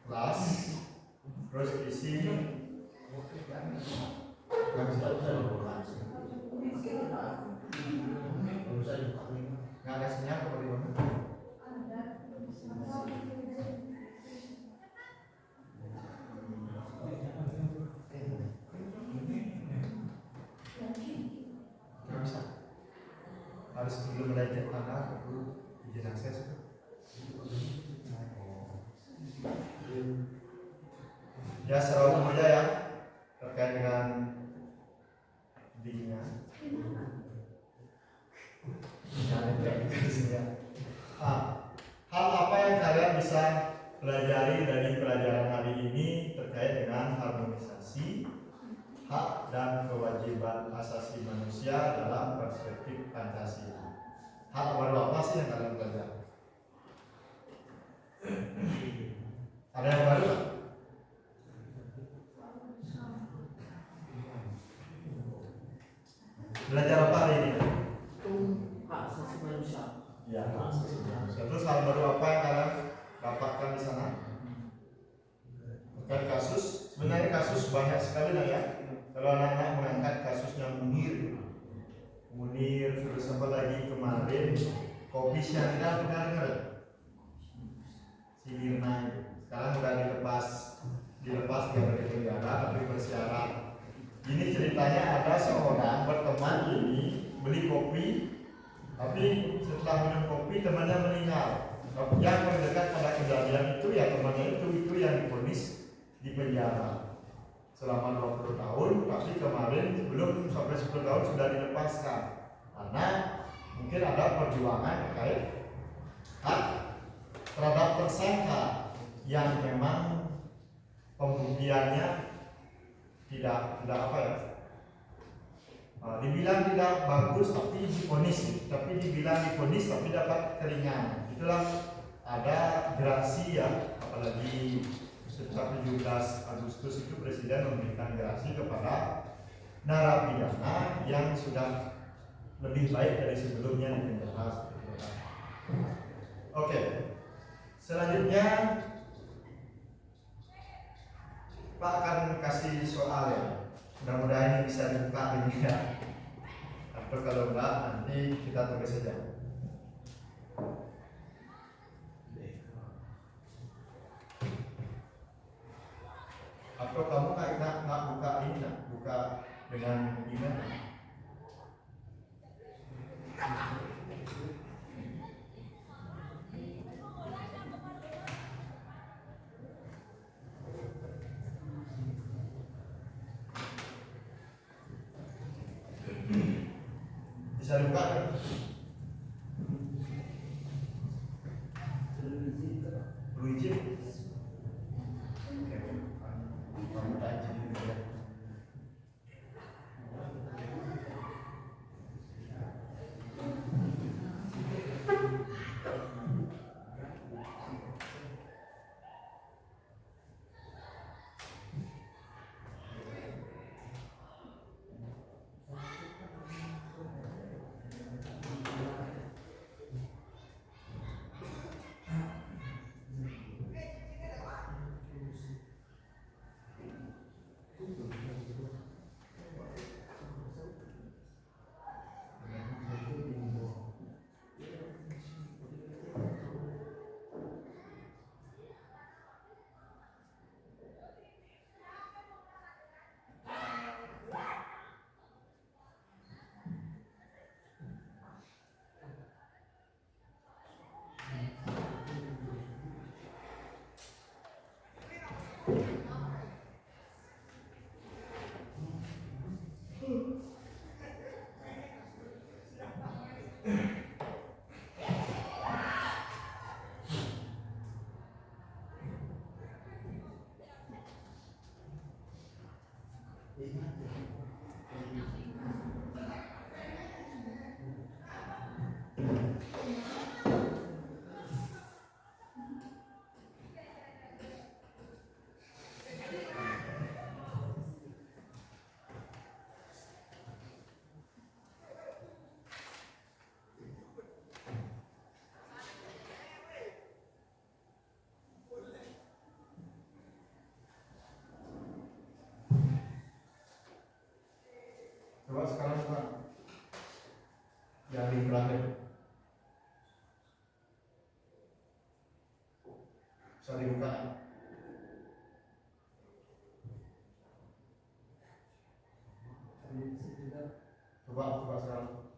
Kelas, terus isi. Nggak ada sinyal apa gimana? Nggak bisa. Harus belum belajar tanda dulu izin akses. Ya secara umum aja ya terkait dengan linknya. Hal apa yang kalian bisa pelajari dari pelajaran hari ini terkait dengan harmonisasi hak dan kewajiban asasi manusia dalam perspektif Pancasila? Hal baru apa sih yang kalian pelajari? Ada yang baru? Belajar apa hari ini? Hak asasi manusia. Ya, hak asasi manusia. Terus hal baru apa yang kalian dapatkan di sana? Terkait kasus, sebenarnya kasus banyak sekali lah ya. Kalau anak-anak Munir, terus apa lagi kemarin Kopi Syahida, pernah dengar? Si Mirna itu. Sekarang udah dilepas dia dari penjara tapi bersyarat. Ini ceritanya ada seorang berteman ini beli kopi, tapi setelah minum kopi temannya meninggal. Yang mendekat pada kejadian itu ya temannya itu yang divonis di penjara selama 20 tahun, tapi kemarin belum sampai 10 tahun sudah dilepaskan karena mungkin ada perjuangan terkait hak terhadap tersangka yang memang pembuktiannya tidak apa ya, dibilang tidak bagus tapi divonis, tapi dibilang divonis tapi dapat keringanan. Itulah ada gerasi ya, apalagi sejak 17 Agustus itu Presiden memberikan gerasi kepada narapidana yang sudah lebih baik dari sebelumnya di penjara. Oke, selanjutnya Pak akan kasih soal ya. Mudah-mudahan ini bisa dibuka ini ya. Atau kalau enggak nanti kita tulis saja. Atau kamu nggak buka ini nak? Buka dengan email? Bisa dibuka kan? Perlu izin? Kamu tak izin ya. Coba sekarang Pak, yang link terakhir bisa dibuka. Coba sekarang.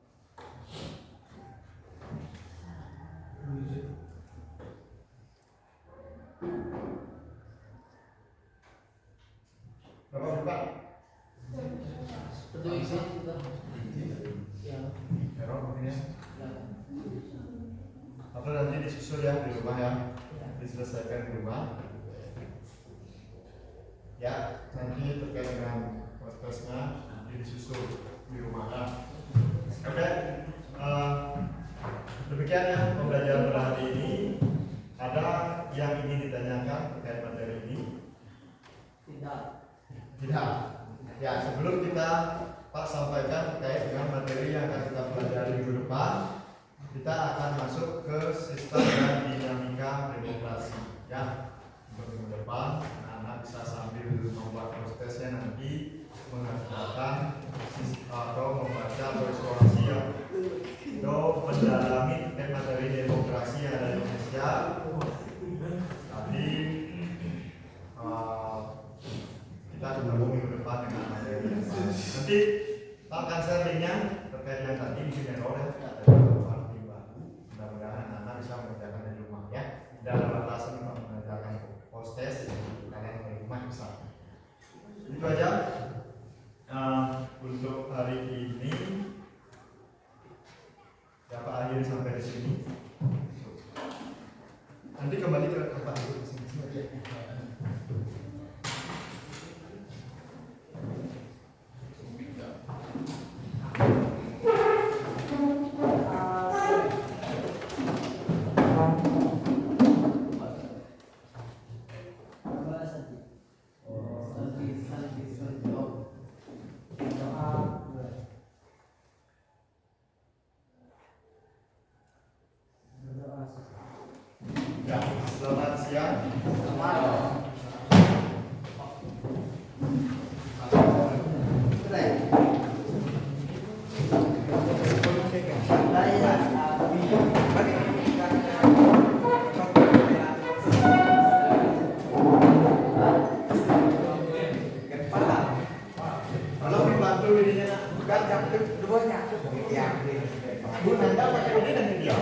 Coba buka. Tentu izin kita. Ya. Error mungkin ya. Atau nanti disusul ya di rumah ya, diselesaikan di rumah. Ya, nanti terkait dengan prosesnya nanti disusul di rumah ya. Oke, demikian ya pembelajaran hari ini. Ada yang ingin ditanyakan terkait materi ini? Tidak. Ya, sebelum kita Pak sampaikan terkait dengan materi yang akan kita pelajari minggu depan, kita akan masuk ke sistem dan dinamika demokrasi. Ya, untuk minggu depan, anak-anak bisa sambil membuat prosesnya nanti mengerjakan atau membaca atau eksplorasi ya. berubah dengan materi yang baru. Nanti Pak akan share linknya terkait yang tadi di sini ada beberapa tim baru. Mudah-mudahan anak bisa mengerjakan di rumah ya. Dalam batasan Pak mengerjakan post test kalian di rumah bisa. Itu aja untuk hari ini. Dapat akhir sampai di sini. Nanti kembali ke tempat duduk di sini. Ya, selamat siang. Kalau dibantu ininya, Bukan jam keduanya yang Bu Nanda pakai ini dan dia.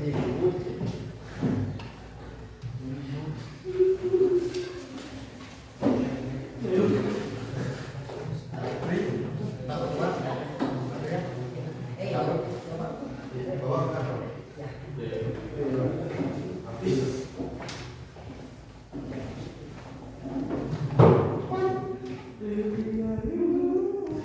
Ini